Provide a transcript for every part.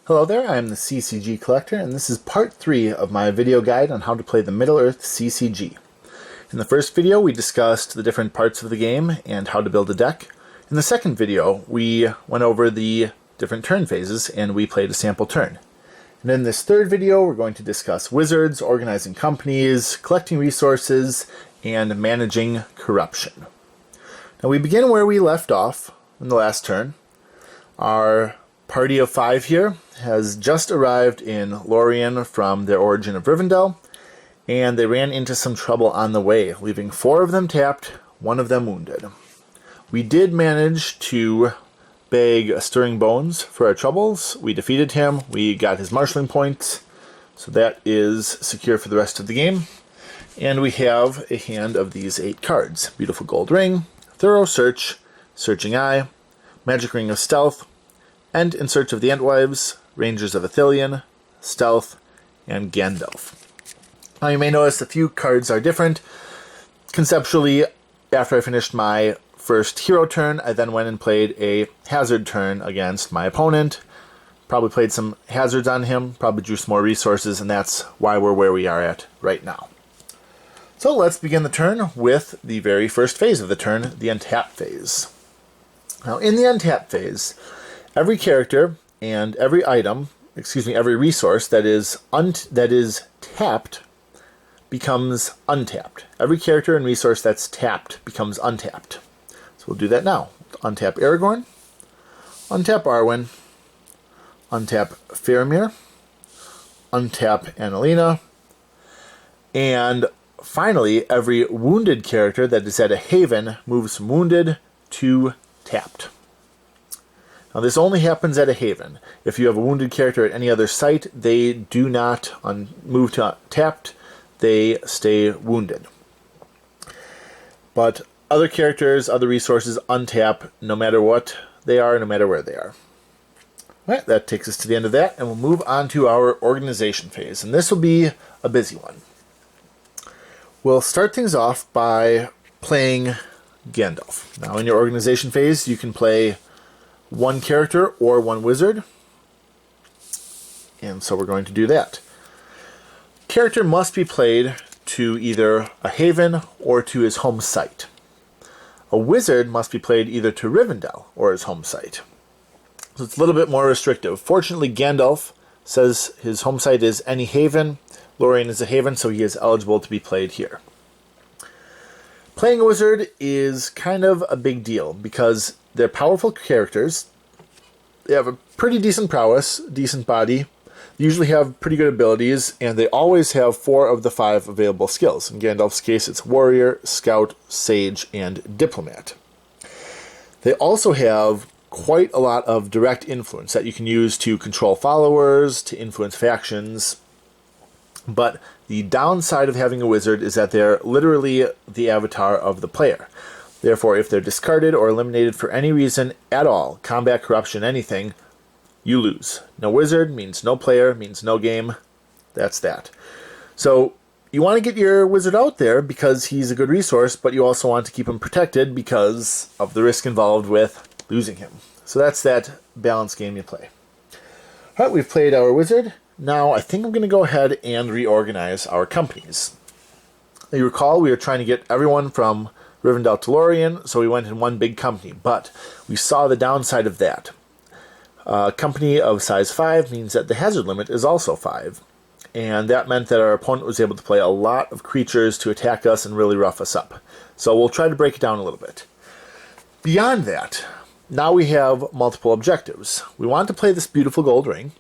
Hello there, I am the CCG Collector, and this is part 3 of my video guide on how to play the Middle-earth CCG. In the first video, we discussed the different parts of the game and how to build a deck. In the second video, we went over the different turn phases and we played a sample turn. And in this third video, we're going to discuss wizards, organizing companies, collecting resources, and managing corruption. Now we begin where we left off in the last turn. Our party of 5 here has just arrived in Lorien from their origin of Rivendell, and they ran into some trouble on the way, leaving 4 of them tapped, 1 of them wounded. We did manage to beg Stirring Bones for our troubles. We defeated him, we got his marshalling points, so that is secure for the rest of the game. And we have a hand of these 8 cards. Beautiful Gold Ring, Thorough Search, Searching Eye, Magic Ring of Stealth, and In Search of the Entwives, Rangers of Ithilien, Stealth, and Gandalf. Now you may notice a few cards are different. Conceptually, after I finished my first hero turn, I then went and played a hazard turn against my opponent. Probably played some hazards on him, probably drew some more resources, and that's why we're where we are at right now. So let's begin the turn with the very first phase of the turn, the Untapped Phase. Now in the Untapped Phase, every character and every item, every resource that is tapped becomes untapped. Every character and resource that's tapped becomes untapped. So we'll do that now. Untap Aragorn, untap Arwen, untap Faramir, untap Annalena, and finally every wounded character that is at a haven moves from wounded to tapped. Now this only happens at a haven. If you have a wounded character at any other site, they do not move to tapped, they stay wounded. But other characters, other resources untap no matter what they are, no matter where they are. Alright, that takes us to the end of that, and we'll move on to our organization phase, and this will be a busy one. We'll start things off by playing Gandalf. Now in your organization phase, you can play 1 character or 1 wizard, and so we're going to do that. Character must be played to either a haven or to his home site. A wizard must be played either to Rivendell or his home site. So it's a little bit more restrictive. Fortunately, Gandalf says his home site is any haven. Lorien is a haven, so he is eligible to be played here. Playing a wizard is kind of a big deal because they're powerful characters. They have a pretty decent prowess, decent body. They usually have pretty good abilities, and they always have 4 of the 5 available skills. In Gandalf's case, it's Warrior, Scout, Sage, and Diplomat. They also have quite a lot of direct influence that you can use to control followers, to influence factions. But the downside of having a wizard is that they're literally the avatar of the player. Therefore, if they're discarded or eliminated for any reason at all, combat, corruption, anything, you lose. No wizard means no player, means no game. That's that. So you want to get your wizard out there because he's a good resource, but you also want to keep him protected because of the risk involved with losing him. So that's that balance game you play. All right, we've played our wizard. Now I think I'm going to go ahead and reorganize our companies. Now, you recall we were trying to get everyone from Rivendell to Lorien, so we went in 1 big company, but we saw the downside of that. A company of size 5 means that the hazard limit is also 5, and that meant that our opponent was able to play a lot of creatures to attack us and really rough us up. So we'll try to break it down a little bit. Beyond that, now we have multiple objectives. We want to play this beautiful gold ring,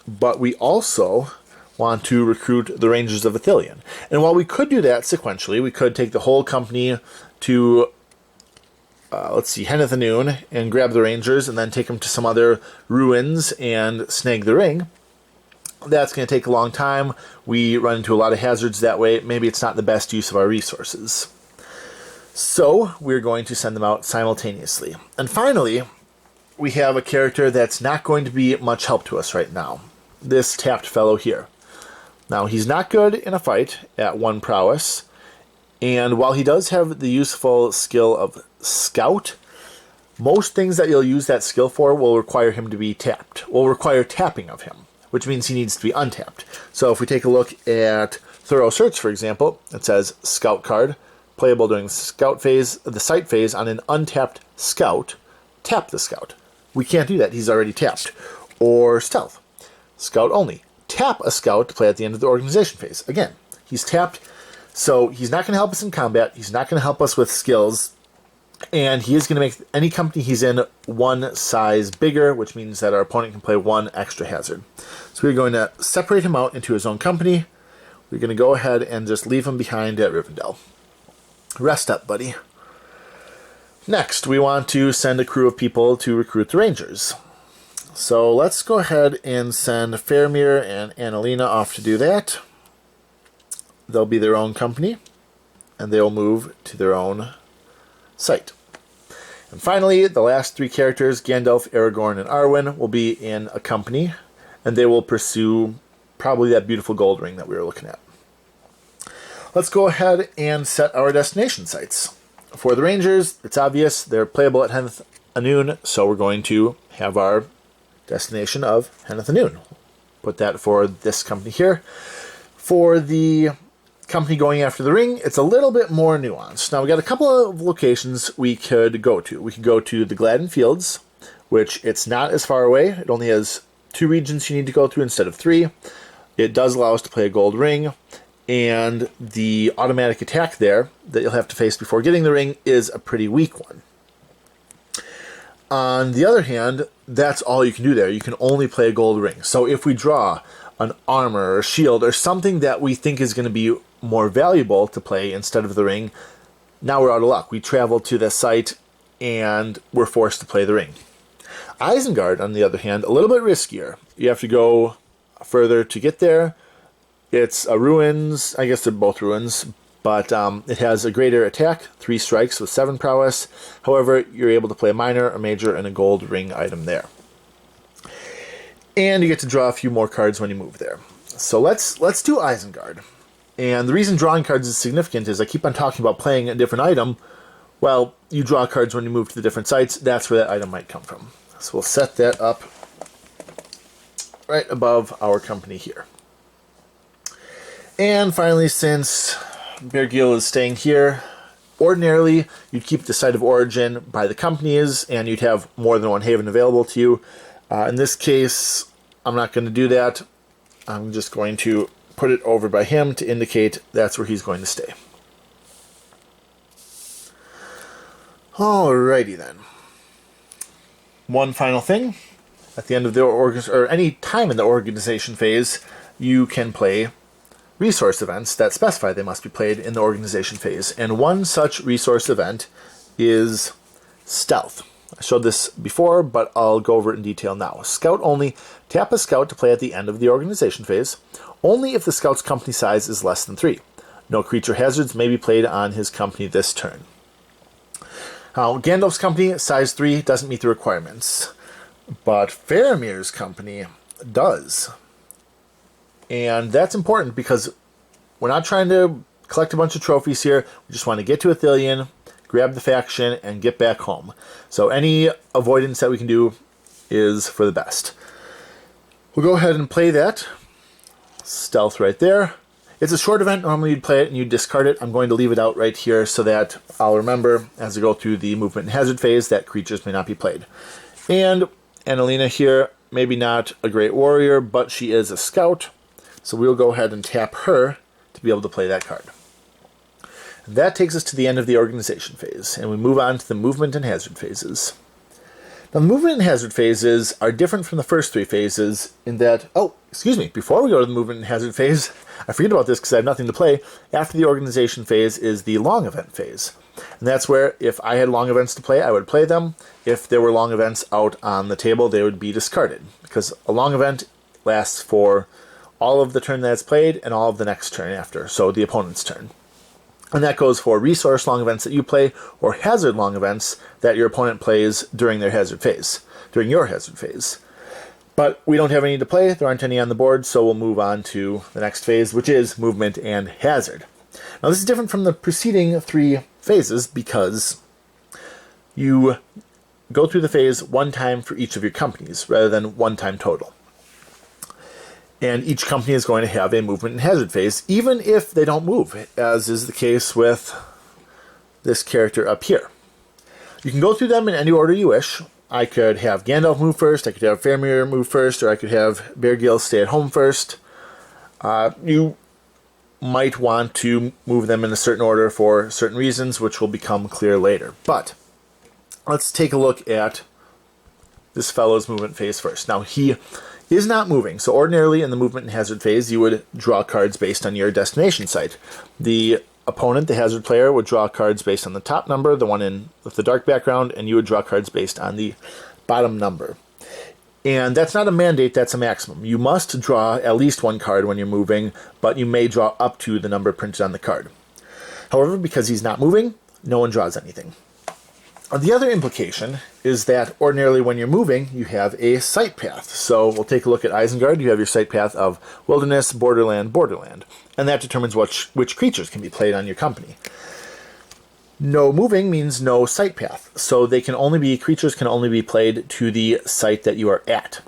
but we also want to recruit the Rangers of Ithilien. And while we could do that sequentially, we could take the whole company to Henneth Noon and grab the Rangers and then take them to some other ruins and snag the ring. That's going to take a long time. We run into a lot of hazards that way. Maybe it's not the best use of our resources. So we're going to send them out simultaneously. And finally, we have a character that's not going to be much help to us right now. This tapped fellow here. Now, he's not good in a fight at 1 prowess, and while he does have the useful skill of Scout, Most things that you'll use that skill for will require him to be tapped, will require tapping of him, which means he needs to be untapped. So if we take a look at Thorough Search, for example, it says Scout card, playable during Scout phase, the Sight phase on an untapped Scout, tap the Scout. We can't do that, he's already tapped. Or Stealth, Scout only. Tap a Scout to play at the end of the Organization phase. Again, he's tapped, so he's not going to help us in combat, he's not going to help us with skills, and he is going to make any company he's in one size bigger, which means that our opponent can play one extra hazard. So we're going to separate him out into his own company. We're going to go ahead and just leave him behind at Rivendell. Rest up, buddy. Next, we want to send a crew of people to recruit the Rangers. So let's go ahead and send Faramir and Annalena off to do that. They'll be their own company, and they'll move to their own site. And finally, the last three characters, Gandalf, Aragorn, and Arwen, will be in a company, and they will pursue probably that beautiful gold ring that we were looking at. Let's go ahead and set our destination sites. For the Rangers, it's obvious, they're playable at Henneth Anun, so we're going to have our destination of Henneth Anun. Put that for this company here. For the company going after the ring, it's a little bit more nuanced. Now, we got a couple of locations we could go to. We could go to the Gladden Fields, which it's not as far away. It only has 2 regions you need to go through instead of 3. It does allow us to play a gold ring, and the automatic attack there that you'll have to face before getting the ring is a pretty weak one. On the other hand, that's all you can do there. You can only play a gold ring. So if we draw an armor or a shield or something that we think is going to be more valuable to play instead of the ring, now we're out of luck. We travel to the site and we're forced to play the ring. Isengard, on the other hand, a little bit riskier. You have to go further to get there. It's a ruins, I guess they're both ruins, but it has a greater attack, 3 strikes with 7 prowess. However, you're able to play a minor, a major, and a gold ring item there. And you get to draw a few more cards when you move there. So let's do Isengard. And the reason drawing cards is significant is I keep on talking about playing a different item. Well, you draw cards when you move to the different sites. That's where that item might come from. So we'll set that up right above our company here. And finally, since Bergil is staying here, ordinarily you'd keep the site of origin by the companies and you'd have more than one haven available to you. In this case, I'm not going to do that. I'm just going to put it over by him to indicate that's where he's going to stay. Alrighty then. One final thing. At the end of the or any time in the organization phase, you can play resource events that specify they must be played in the organization phase. And one such resource event is Stealth. I showed this before, but I'll go over it in detail now. Scout only. Tap a Scout to play at the end of the organization phase, only if the Scout's company size is less than 3. No creature hazards may be played on his company this turn. Now, Gandalf's company, size 3, doesn't meet the requirements, but Faramir's company does. And that's important because we're not trying to collect a bunch of trophies here. We just want to get to Ithilien, grab the faction, and get back home. So any avoidance that we can do is for the best. We'll go ahead and play that. Stealth right there. It's a short event. Normally you'd play it and you'd discard it. I'm going to leave it out right here so that I'll remember as I go through the movement and hazard phase that creatures may not be played. And Annalena here, maybe not a great warrior, but she is a scout. So we'll go ahead and tap her to be able to play that card. And that takes us to the end of the organization phase, and we move on to the movement and hazard phases. Now, the movement and hazard phases are different from the first 3 phases in that, before we go to the movement and hazard phase, I forget about this because I have nothing to play. After the organization phase is the long event phase. And that's where if I had long events to play, I would play them. If there were long events out on the table, they would be discarded. Because a long event lasts for all of the turn that it's played and all of the next turn after, so the opponent's turn. And that goes for resource long events that you play or hazard long events that your opponent plays during their hazard phase, during your hazard phase. But we don't have any to play, there aren't any on the board, so we'll move on to the next phase, which is movement and hazard. Now this is different from the preceding 3 phases because you go through the phase one time for each of your companies, rather than one time total. And each company is going to have a movement and hazard phase, even if they don't move, as is the case with this character up here. You can go through them in any order you wish. I could have Gandalf move first, I could have Faramir move first, or I could have Beargil stay at home first. You might want to move them in a certain order for certain reasons, which will become clear later. But let's take a look at this fellow's movement phase first. Now, he is not moving, so ordinarily in the movement and hazard phase, you would draw cards based on your destination site. The opponent, the hazard player, would draw cards based on the top number, the one in with the dark background, and you would draw cards based on the bottom number. And that's not a mandate, that's a maximum. You must draw at least one card when you're moving, but you may draw up to the number printed on the card. However, because he's not moving, no one draws anything. The other implication is that ordinarily when you're moving, you have a site path. So we'll take a look at Isengard. You have your site path of Wilderness, Borderland, Borderland. And that determines which creatures can be played on your company. No moving means no site path. So creatures can only be played to the site that you are at.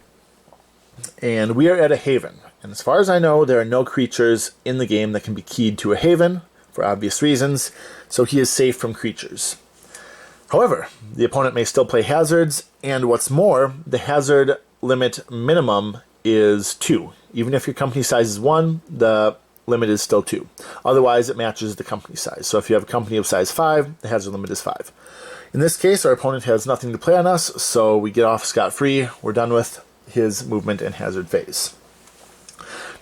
And we are at a haven. And as far as I know, there are no creatures in the game that can be keyed to a haven, for obvious reasons. So he is safe from creatures. However, the opponent may still play hazards, and what's more, the hazard limit minimum is 2. Even if your company size is 1, the limit is still 2. Otherwise, it matches the company size. So if you have a company of size 5, the hazard limit is 5. In this case, our opponent has nothing to play on us, so we get off scot-free. We're done with his movement and hazard phase.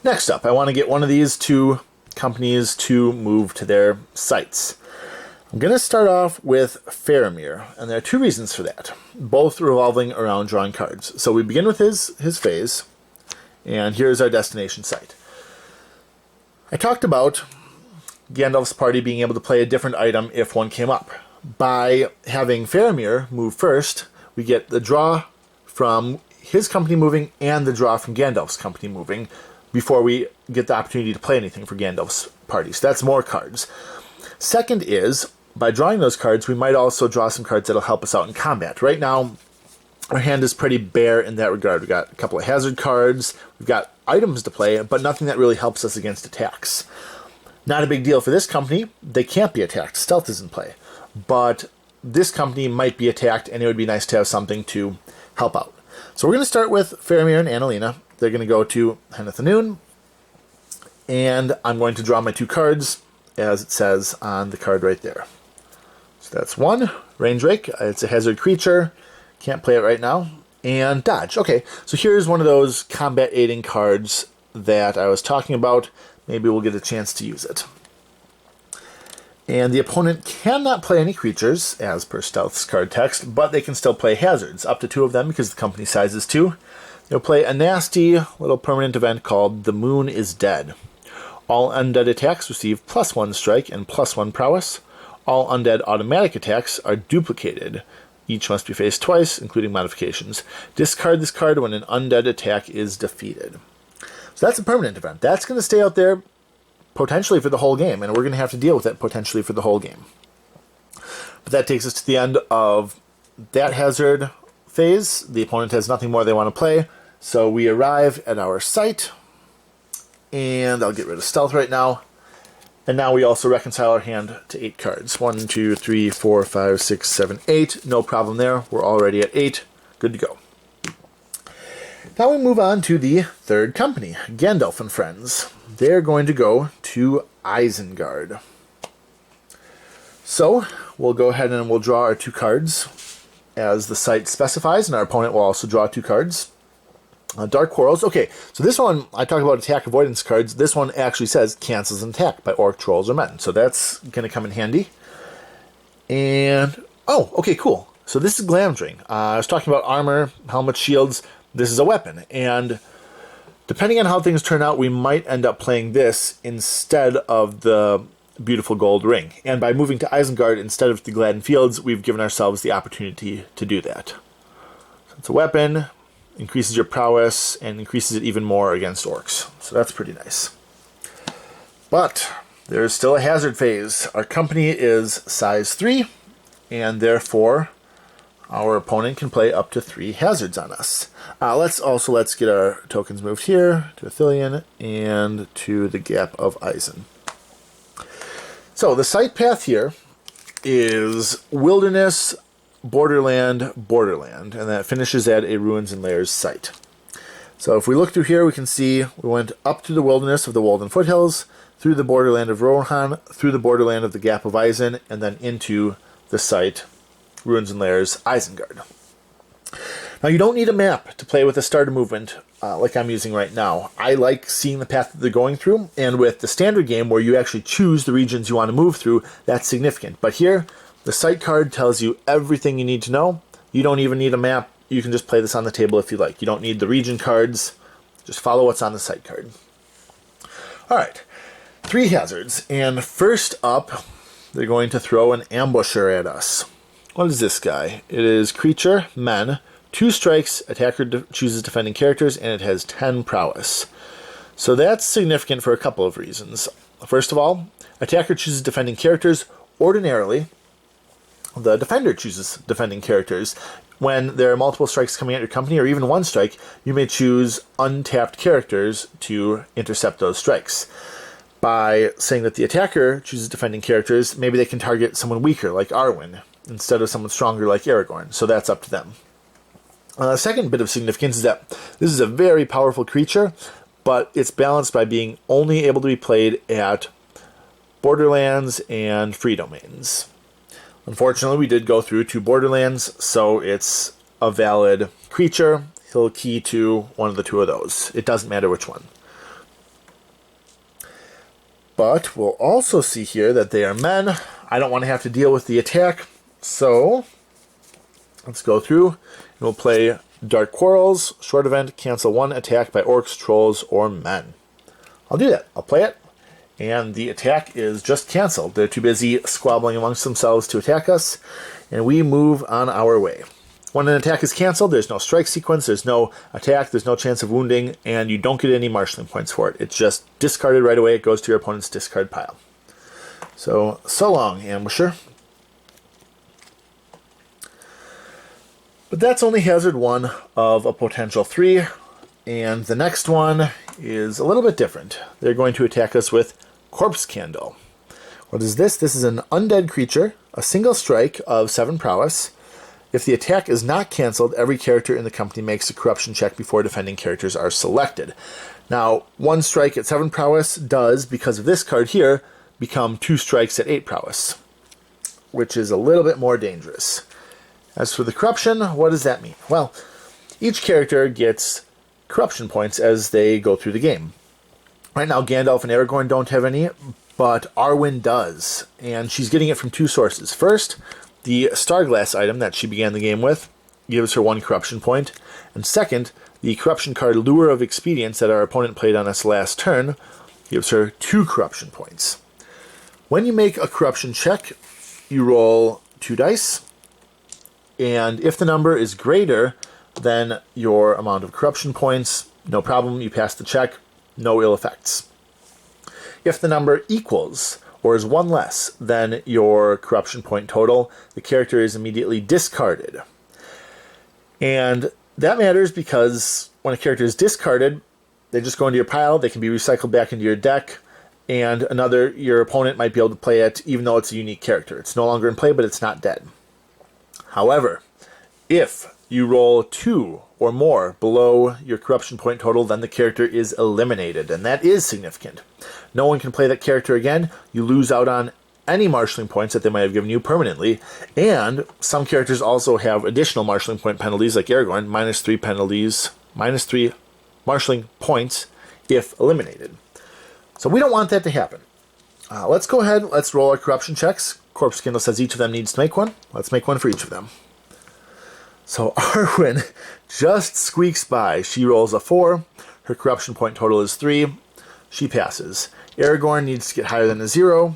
Next up, I want to get one of these two companies to move to their sites. I'm going to start off with Faramir, and there are 2 reasons for that, both revolving around drawing cards. So we begin with his phase, and here's our destination site. I talked about Gandalf's party being able to play a different item if one came up. By having Faramir move first, we get the draw from his company moving and the draw from Gandalf's company moving before we get the opportunity to play anything for Gandalf's party. So that's more cards. Second is, by drawing those cards, we might also draw some cards that'll help us out in combat. Right now, our hand is pretty bare in that regard. We've got a couple of hazard cards, we've got items to play, but nothing that really helps us against attacks. Not a big deal for this company. They can't be attacked. Stealth is in play. But this company might be attacked, and it would be nice to have something to help out. So we're going to start with Faramir and Annalena. They're going to go to Hennethanoon, and I'm going to draw my 2 cards, as it says on the card right there. So that's 1, Range Rake. It's a hazard creature. Can't play it right now. And Dodge. Okay, so here's one of those combat aiding cards that I was talking about. Maybe we'll get a chance to use it. And the opponent cannot play any creatures, as per Stealth's card text, but they can still play hazards, up to 2 of them because the company size is 2. They'll play a nasty little permanent event called The Moon is Dead. All undead attacks receive +1 strike and +1 prowess. All undead automatic attacks are duplicated. Each must be faced twice, including modifications. Discard this card when an undead attack is defeated. So that's a permanent event. That's going to stay out there potentially for the whole game, and we're going to have to deal with it potentially for the whole game. But that takes us to the end of that hazard phase. The opponent has nothing more they want to play, so we arrive at our site, and I'll get rid of stealth right now. And now we also reconcile our hand to 8 cards. 1, 2, 3, 4, 5, 6, 7, 8. No problem there. We're already at 8. Good to go. Now we move on to the third company, Gandalf and Friends. They're going to go to Isengard. So we'll go ahead and we'll draw our 2 cards as the site specifies, and our opponent will also draw 2 cards. Dark Quarrels. Okay, so this one, I talked about attack avoidance cards. This one actually says cancels an attack by orc, trolls, or men. So that's going to come in handy. And, oh, okay, cool. So this is Glamdring. I was talking about armor, helmet, shields. This is a weapon. And depending on how things turn out, we might end up playing this instead of the beautiful gold ring. And by moving to Isengard instead of the Gladden Fields, we've given ourselves the opportunity to do that. So it's a weapon. Increases your prowess, and increases it even more against orcs. So that's pretty nice. But there's still a hazard phase. Our company is size 3, and therefore our opponent can play up to 3 hazards on us. Let's get our tokens moved here to Athelion and to the Gap of Isen. So the site path here is Wilderness, Borderland, Borderland, and that finishes at a Ruins and Lairs site. So if we look through here, we can see we went up to the Wilderness of the Walden Foothills, through the Borderland of Rohan, through the Borderland of the Gap of Isen, and then into the site Ruins and Lairs, Isengard. Now you don't need a map to play with a starter movement like I'm using right now. I like seeing the path that they're going through, and with the standard game where you actually choose the regions you want to move through, that's significant. But here, the site card tells you everything you need to know. You don't even need a map. You can just play this on the table if you like. You don't need the region cards. Just follow what's on the site card. Alright, 3 hazards, and first up, they're going to throw an ambusher at us. What is this guy? It is creature, men, 2 strikes, attacker chooses defending characters, and it has 10 prowess. So that's significant for a couple of reasons. First of all, attacker chooses defending characters. Ordinarily, the defender chooses defending characters. When there are multiple strikes coming at your company, or even 1 strike, you may choose untapped characters to intercept those strikes. By saying that the attacker chooses defending characters, maybe they can target someone weaker, like Arwen, instead of someone stronger like Aragorn, so that's up to them. The second bit of significance is that this is a very powerful creature, but it's balanced by being only able to be played at Borderlands and Free Domains. Unfortunately, we did go through 2 Borderlands, so it's a valid creature. He'll key to one of the 2 of those. It doesn't matter which one. But we'll also see here that they are men. I don't want to have to deal with the attack, so let's go through and we'll play Dark Quarrels, short event, cancel 1 attack by orcs, trolls, or men. I'll do that. I'll play it, and the attack is just canceled. They're too busy squabbling amongst themselves to attack us, and we move on our way. When an attack is canceled, there's no strike sequence, there's no attack, there's no chance of wounding, and you don't get any marshalling points for it. It's just discarded right away. It goes to your opponent's discard pile. So long, Ambusher. But that's only hazard 1 of a potential 3, and the next one is a little bit different. They're going to attack us with Corpse Candle. What is this? This is an undead creature, a single strike of 7 prowess. If the attack is not canceled, every character in the company makes a corruption check before defending characters are selected. Now, 1 strike at 7 prowess does, because of this card here, become 2 strikes at 8 prowess, which is a little bit more dangerous. As for the corruption, what does that mean? Well, each character gets corruption points as they go through the game. Right now, Gandalf and Aragorn don't have any, but Arwen does, and she's getting it from 2 sources. First, the Starglass item that she began the game with gives her 1 corruption point, and second, the corruption card Lure of Expedience that our opponent played on us last turn gives her 2 corruption points. When you make a corruption check, you roll 2 dice, and if the number is greater than your amount of corruption points, no problem, you pass the check, no ill effects. If the number equals or is 1 less than your corruption point total, the character is immediately discarded. And that matters because when a character is discarded, they just go into your pile, they can be recycled back into your deck, and your opponent might be able to play it even though it's a unique character. It's no longer in play, but it's not dead. However, if you roll 2 or more below your corruption point total, then the character is eliminated, and that is significant. No one can play that character again. You lose out on any marshalling points that they might have given you permanently, and some characters also have additional marshalling point penalties, like Aragorn, -3 marshalling points if eliminated. So we don't want that to happen. Let's go ahead, let's roll our corruption checks. Corpse Candle says each of them needs to make 1. Let's make 1 for each of them. So Arwen just squeaks by. She rolls a 4. Her corruption point total is 3. She passes. Aragorn needs to get higher than a 0.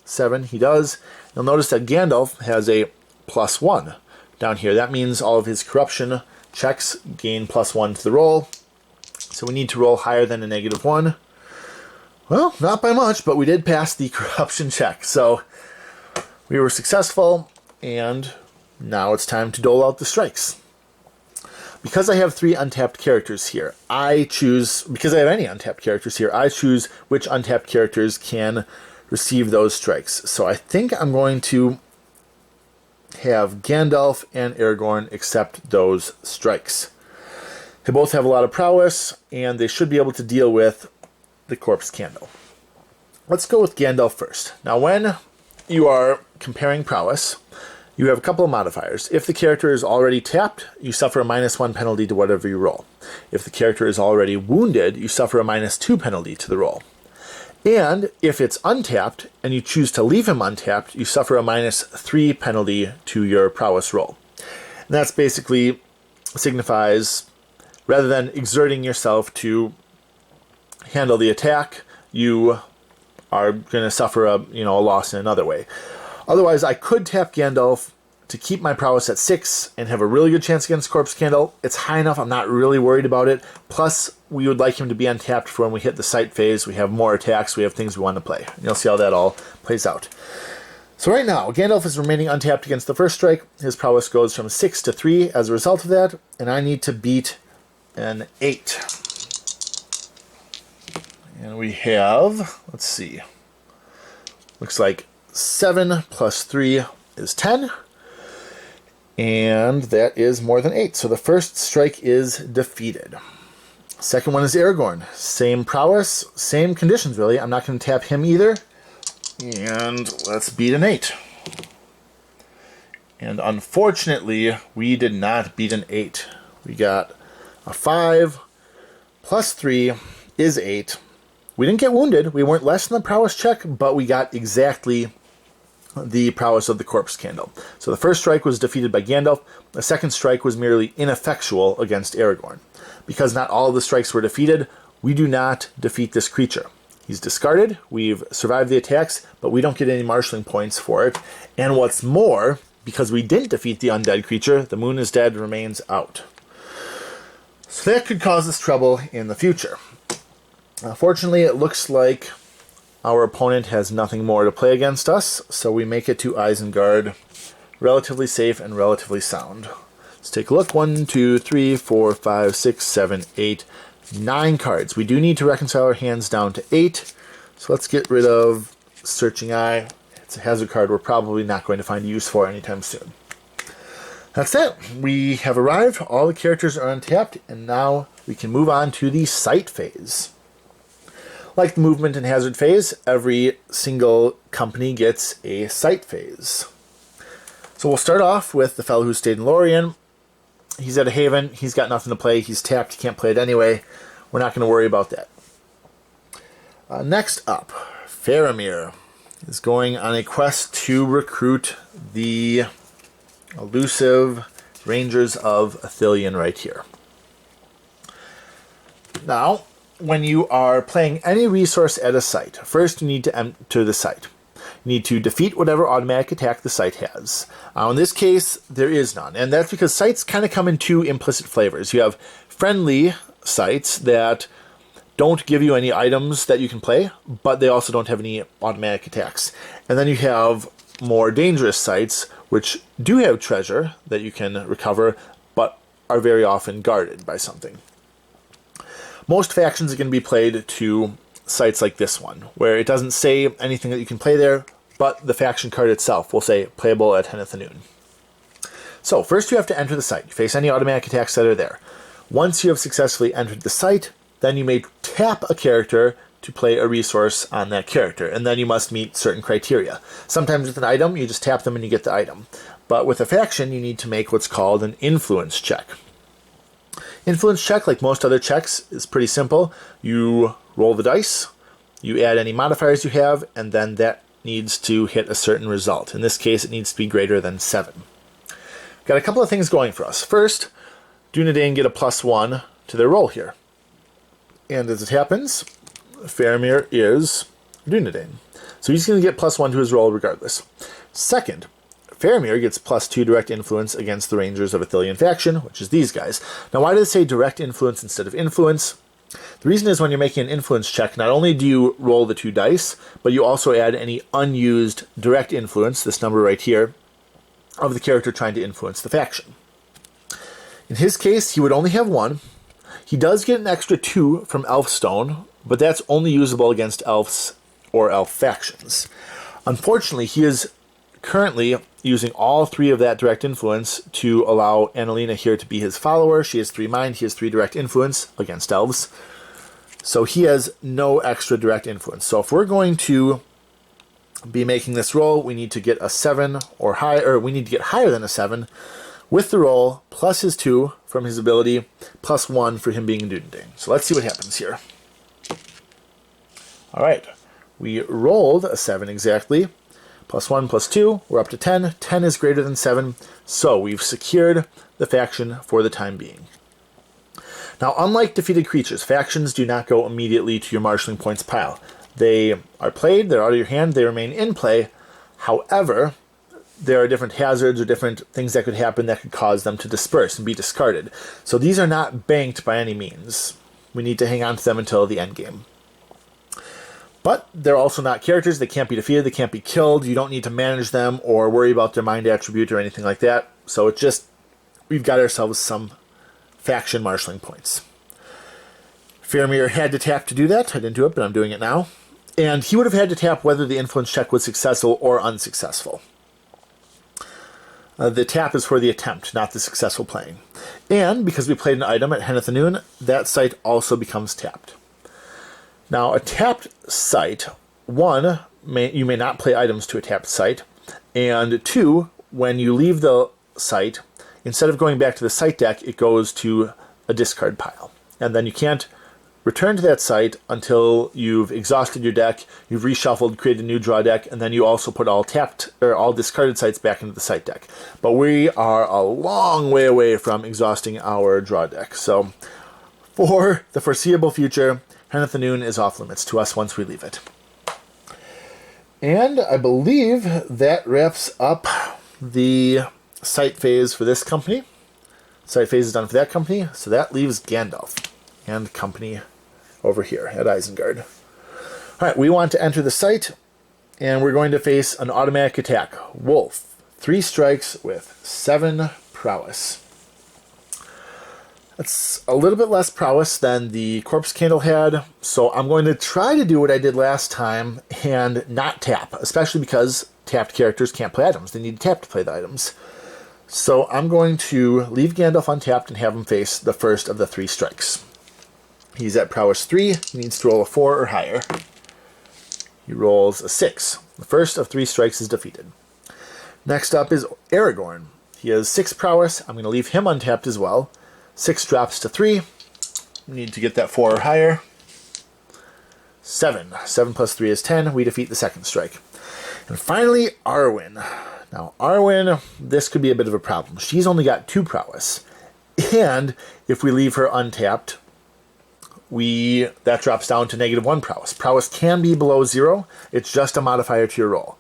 7, he does. You'll notice that Gandalf has a +1 down here. That means all of his corruption checks gain +1 to the roll. So we need to roll higher than a -1. Well, not by much, but we did pass the corruption check. So we were successful, and Now it's time to dole out the strikes. Because I have 3 untapped characters here, because I have any untapped characters here, I choose which untapped characters can receive those strikes. So I think I'm going to have Gandalf and Aragorn accept those strikes. They both have a lot of prowess, and they should be able to deal with the corpse candle. Let's go with Gandalf first. Now, when you are comparing prowess, you have a couple of modifiers. If the character is already tapped, you suffer a -1 penalty to whatever you roll. If the character is already wounded, you suffer a -2 penalty to the roll. And if it's untapped and you choose to leave him untapped, you suffer a -3 penalty to your prowess roll. And that's basically signifies, rather than exerting yourself to handle the attack, you are going to suffer a loss in another way. Otherwise, I could tap Gandalf to keep my prowess at 6 and have a really good chance against Corpse Candle. It's high enough, I'm not really worried about it. Plus, we would like him to be untapped for when we hit the sight phase. We have more attacks, we have things we want to play. And you'll see how that all plays out. So right now, Gandalf is remaining untapped against the first strike. His prowess goes from 6 to 3 as a result of that, and I need to beat an 8. And we have, let's see, looks like 7 plus 3 is 10. And that is more than 8. So the first strike is defeated. Second one is Aragorn. Same prowess, same conditions really. I'm not going to tap him either. And let's beat an 8. And unfortunately, we did not beat an 8. We got a 5 plus 3 is 8. We didn't get wounded. We weren't less than the prowess check, but we got exactly the prowess of the corpse candle. So the first strike was defeated by Gandalf. The second strike was merely ineffectual against Aragorn. Because not all of the strikes were defeated, we do not defeat this creature. He's discarded, we've survived the attacks, but we don't get any marshalling points for it. And what's more, because we didn't defeat the undead creature, the moon is dead remains out. So that could cause us trouble in the future. Fortunately, it looks like our opponent has nothing more to play against us, so we make it to Isengard relatively safe and relatively sound. Let's take a look. 1, 2, 3, 4, 5, 6, 7, 8, 9 cards. We do need to reconcile our hands down to 8, so let's get rid of Searching Eye. It's a hazard card we're probably not going to find use for anytime soon. That's it. We have arrived. All the characters are untapped, and now we can move on to the sight phase. Like the movement and hazard phase, every single company gets a sight phase. So we'll start off with the fellow who stayed in Lorien. He's at a haven. He's got nothing to play. He's tapped. He can't play it anyway. We're not going to worry about that. Next up, Faramir is going on a quest to recruit the elusive Rangers of Ithilien right here. Now, when you are playing any resource at a site, first you need to enter the site. You need to defeat whatever automatic attack the site has. In this case, there is none. And that's because sites kind of come in 2 implicit flavors. You have friendly sites that don't give you any items that you can play, but they also don't have any automatic attacks. And then you have more dangerous sites, which do have treasure that you can recover, but are very often guarded by something. Most factions are going to be played to sites like this one, where it doesn't say anything that you can play there, but the faction card itself will say playable at Henneth Noon. So first you have to enter the site. You face any automatic attacks that are there. Once you have successfully entered the site, then you may tap a character to play a resource on that character, and then you must meet certain criteria. Sometimes with an item, you just tap them and you get the item. But with a faction, you need to make what's called an influence check. Influence check, like most other checks, is pretty simple. You roll the dice, you add any modifiers you have, and then that needs to hit a certain result. In this case, it needs to be greater than 7. Got a couple of things going for us. First, Dunedain get a +1 to their roll here. And as it happens, Faramir is Dunedain. So he's going to get +1 to his roll regardless. Second, Faramir gets +2 direct influence against the Rangers of Ithilien faction, which is these guys. Now, why do they say direct influence instead of influence? The reason is when you're making an influence check, not only do you roll the 2 dice, but you also add any unused direct influence, this number right here, of the character trying to influence the faction. In his case, he would only have 1. He does get an extra 2 from Elfstone, but that's only usable against elves or elf factions. Unfortunately, he is currently using all 3 of that direct influence to allow Annalena here to be his follower. She has 3 mind, he has 3 direct influence against elves. So he has no extra direct influence. So if we're going to be making this roll, we need to get a 7 or higher, or we need to get higher than a 7 with the roll, plus his 2 from his ability, plus 1 for him being a Dudending. So let's see what happens here. Alright, we rolled a 7 exactly. Plus 1, plus 2, we're up to 10. 10 is greater than 7, so we've secured the faction for the time being. Now, unlike defeated creatures, factions do not go immediately to your marshalling points pile. They are played, they're out of your hand, they remain in play. However, there are different hazards or different things that could happen that could cause them to disperse and be discarded. So these are not banked by any means. We need to hang on to them until the end game. But they're also not characters. They can't be defeated. They can't be killed. You don't need to manage them or worry about their mind attribute or anything like that. So it's just, we've got ourselves some faction marshalling points. Faramir had to tap to do that. I didn't do it, but I'm doing it now. And he would have had to tap whether the influence check was successful or unsuccessful. The tap is for the attempt, not the successful playing. And because we played an item at Henneth Noon, that site also becomes tapped. Now, a tapped site, 1, you may not play items to a tapped site, and 2, when you leave the site, instead of going back to the site deck, it goes to a discard pile. And then you can't return to that site until you've exhausted your deck, you've reshuffled, created a new draw deck, and then you also put all tapped or all discarded sites back into the site deck. But we are a long way away from exhausting our draw deck. So for the foreseeable future, Henneth Noon is off limits to us once we leave it. And I believe that wraps up the site phase for this company. Site phase is done for that company, so that leaves Gandalf and company over here at Isengard. Alright, we want to enter the site, and we're going to face an automatic attack. Wolf. 3 strikes with 7 prowess. That's a little bit less prowess than the Corpse Candle had, so I'm going to try to do what I did last time and not tap, especially because tapped characters can't play items. They need to tap to play the items. So I'm going to leave Gandalf untapped and have him face the first of the 3 strikes. He's at prowess 3, he needs to roll a 4 or higher. He rolls a 6. The first of 3 strikes is defeated. Next up is Aragorn. He has 6 prowess. I'm going to leave him untapped as well. 6 drops to 3. We need to get that 4 or higher. 7. 7 plus 3 is 10. We defeat the second strike. And finally, Arwen. Now, Arwen, this could be a bit of a problem. She's only got 2 prowess. And if we leave her untapped, that drops down to -1 prowess. Prowess can be below 0. It's just a modifier to your roll.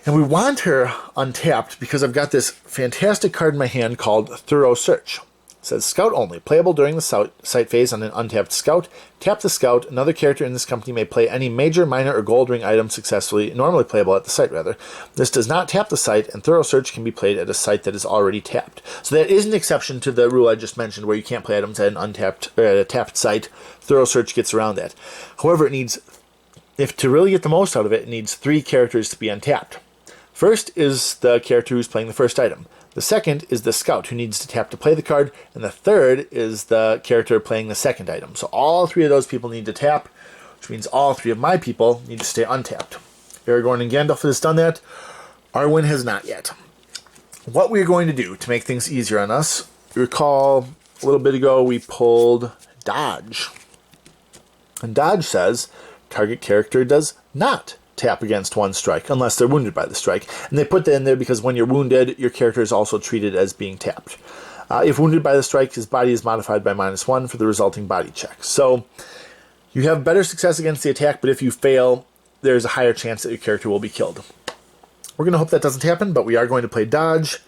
And we want her untapped because I've got this fantastic card in my hand called Thorough Search. It says Scout only, playable during the site phase on an untapped Scout. Tap the Scout. Another character in this company may play any major, minor, or gold ring item successfully, normally playable at the site, rather. This does not tap the site, and Thorough Search can be played at a site that is already tapped. So that is an exception to the rule I just mentioned, where you can't play items at an untapped or at a tapped site. Thorough Search gets around that. However, if to really get the most out of it, it needs 3 characters to be untapped. First is the character who's playing the first item. The second is the Scout, who needs to tap to play the card. And the third is the character playing the second item. So all 3 of those people need to tap, which means all 3 of my people need to stay untapped. Aragorn and Gandalf has done that. Arwen has not yet. What we're going to do to make things easier on us, recall a little bit ago we pulled Dodge. And Dodge says target character does not tap against 1 strike, unless they're wounded by the strike. And they put that in there because when you're wounded, your character is also treated as being tapped. If wounded by the strike, his body is modified by -1 for the resulting body check. So you have better success against the attack, but if you fail, there's a higher chance that your character will be killed. We're going to hope that doesn't happen, but we are going to play Dodge.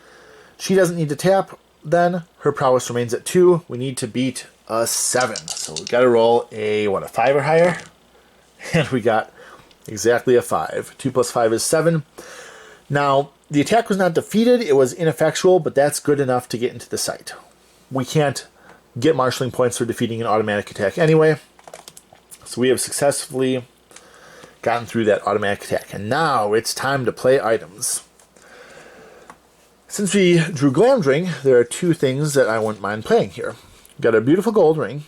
She doesn't need to tap, then. Her prowess remains at 2. We need to beat a 7. So we've got to roll a 5 or higher? And we got exactly a 5. 2 plus 5 is 7. Now, the attack was not defeated, it was ineffectual, but that's good enough to get into the site. We can't get marshalling points for defeating an automatic attack anyway. So we have successfully gotten through that automatic attack. And now it's time to play items. Since we drew Glamdring, there are two things that I wouldn't mind playing here. We've got a beautiful gold ring,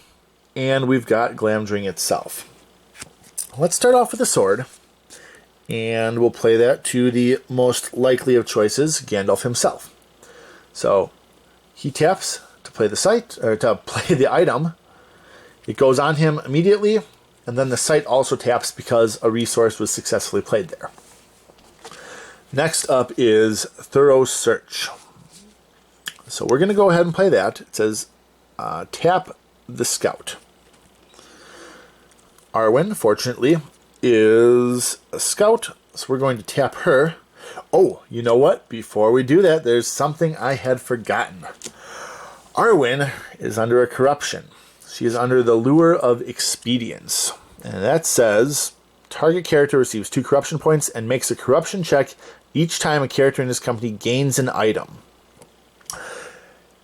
and we've got Glamdring itself. Let's start off with a sword, and we'll play that to the most likely of choices, Gandalf himself. So he taps to play the site, or to play the item. It goes on him immediately, and then the site also taps because a resource was successfully played there. Next up is Thorough Search. So we're going to go ahead and play that. It says tap the scout. Arwen, fortunately, is a scout, so we're going to tap her. Oh, you know what? Before we do that, there's something I had forgotten. Arwen is under a corruption. She is under the Lure of Expedience. And that says, target character receives 2 corruption points and makes a corruption check each time a character in his company gains an item.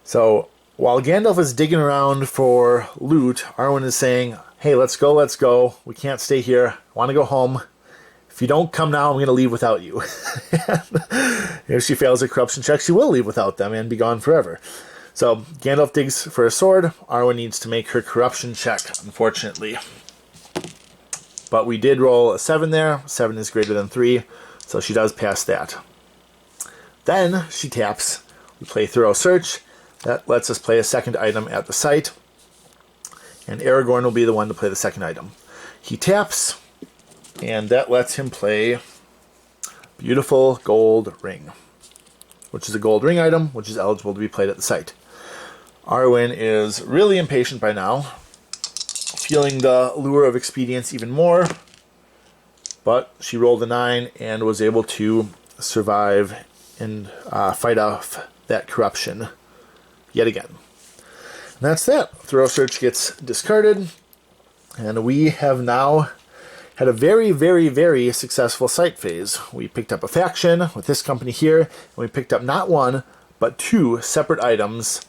So, while Gandalf is digging around for loot, Arwen is saying, hey, let's go. We can't stay here. I want to go home. If you don't come now, I'm going to leave without you. If she fails a corruption check, she will leave without them and be gone forever. So, Gandalf digs for a sword. Arwen needs to make her corruption check, unfortunately. But we did roll a 7 there. 7 is greater than 3, so she does pass that. Then she taps. We play Thorough Search. That lets us play a second item at the site. And Aragorn will be the one to play the second item. He taps, and that lets him play Beautiful Gold Ring, which is a gold ring item, which is eligible to be played at the site. Arwen is really impatient by now, feeling the Lure of Expedience even more, but she rolled a 9 and was able to survive and fight off that corruption yet again. And that's that. Thorough Search gets discarded, and we have now had a very, very, very successful site phase. We picked up a faction with this company here, and we picked up not 1, but 2 separate items,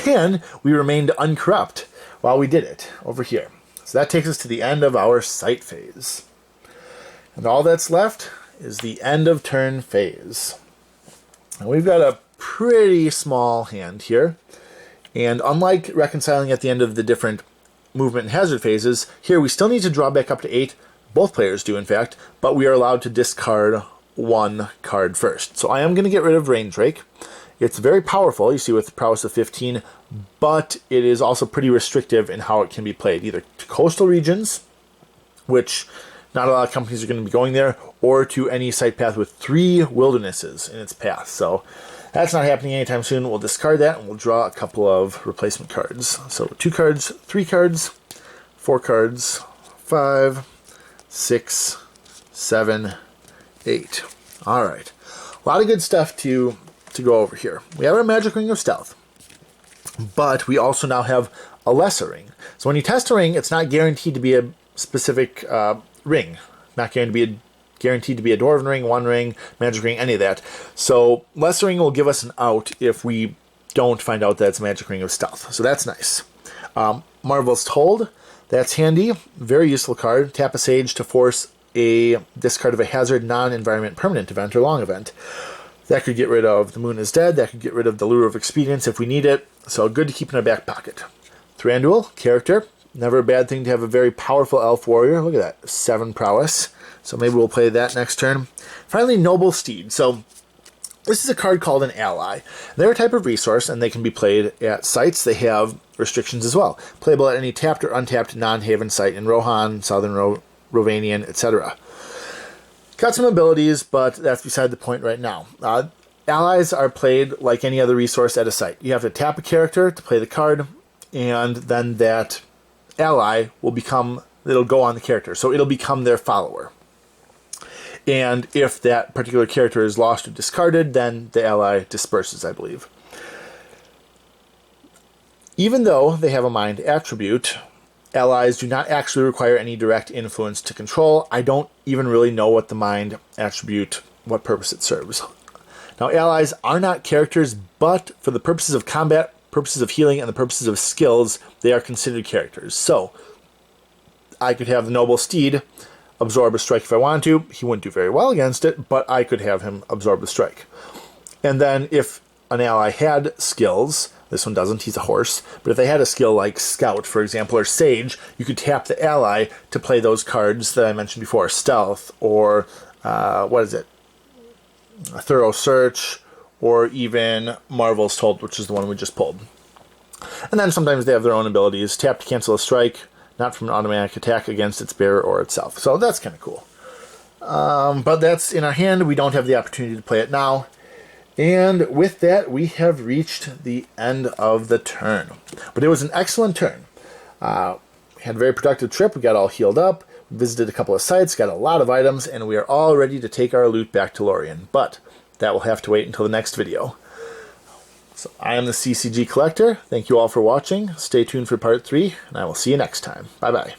and we remained uncorrupt while we did it over here. So that takes us to the end of our site phase. And all that's left is the end of turn phase. And we've got a pretty small hand here. And unlike reconciling at the end of the different movement and hazard phases, here we still need to draw back up to 8. Both players do, in fact, but we are allowed to discard 1 card first. So I am going to get rid of Raindrake. It's very powerful, you see, with prowess of 15, but it is also pretty restrictive in how it can be played, either to coastal regions, which not a lot of companies are going to be going there, or to any site path with 3 wildernesses in its path. So that's not happening anytime soon. We'll discard that, and we'll draw a couple of replacement cards. So 2 cards, 3 cards, 4 cards, 5, 6, 7, 8. All right. A lot of good stuff to go over here. We have our Magic Ring of Stealth, but we also now have a lesser ring. So when you test a ring, it's not guaranteed to be a specific ring. Not guaranteed to be a Dwarven ring, One Ring, Magic Ring, any of that. So lesser ring will give us an out if we don't find out that it's Magic Ring of Stealth. So that's nice. Marvel's Told. That's handy. Very useful card. Tap a Sage to force a discard of a hazard, non-environment, permanent event, or long event. That could get rid of The Moon is Dead. That could get rid of the Lure of Expedience if we need it. So good to keep in our back pocket. Thranduil, character. Never a bad thing to have a very powerful elf warrior. Look at that. 7 prowess. So maybe we'll play that next turn. Finally, Noble Steed. So this is a card called an ally. They're a type of resource, and they can be played at sites. They have restrictions as well. Playable at any tapped or untapped non-haven site in Rohan, Southern Rovanian, etc. Got some abilities, but that's beside the point right now. Allies are played like any other resource at a site. You have to tap a character to play the card, and then that ally it'll go on the character. So it'll become their follower. And if that particular character is lost or discarded, then the ally disperses, I believe. Even though they have a mind attribute, allies do not actually require any direct influence to control. I don't even really know what the mind attribute, what purpose it serves. Now, allies are not characters, but for the purposes of combat, purposes of healing, and the purposes of skills, they are considered characters. So, I could have the Noble Steed absorb a strike if I wanted to. He wouldn't do very well against it, but I could have him absorb the strike. And then if an ally had skills, this one doesn't, he's a horse, but if they had a skill like Scout, for example, or Sage, you could tap the ally to play those cards that I mentioned before, Stealth, or, what is it? A Thorough Search, or even Marvel's Told, which is the one we just pulled. And then sometimes they have their own abilities. Tap to cancel a strike, not from an automatic attack against its bearer or itself. So that's kind of cool. But that's in our hand. We don't have the opportunity to play it now. And with that, we have reached the end of the turn. But it was an excellent turn. We had a very productive trip. We got all healed up, visited a couple of sites, got a lot of items, and we are all ready to take our loot back to Lorien. But that will have to wait until the next video. So I am the CCG Collector. Thank you all for watching. Stay tuned for part 3, and I will see you next time. Bye-bye.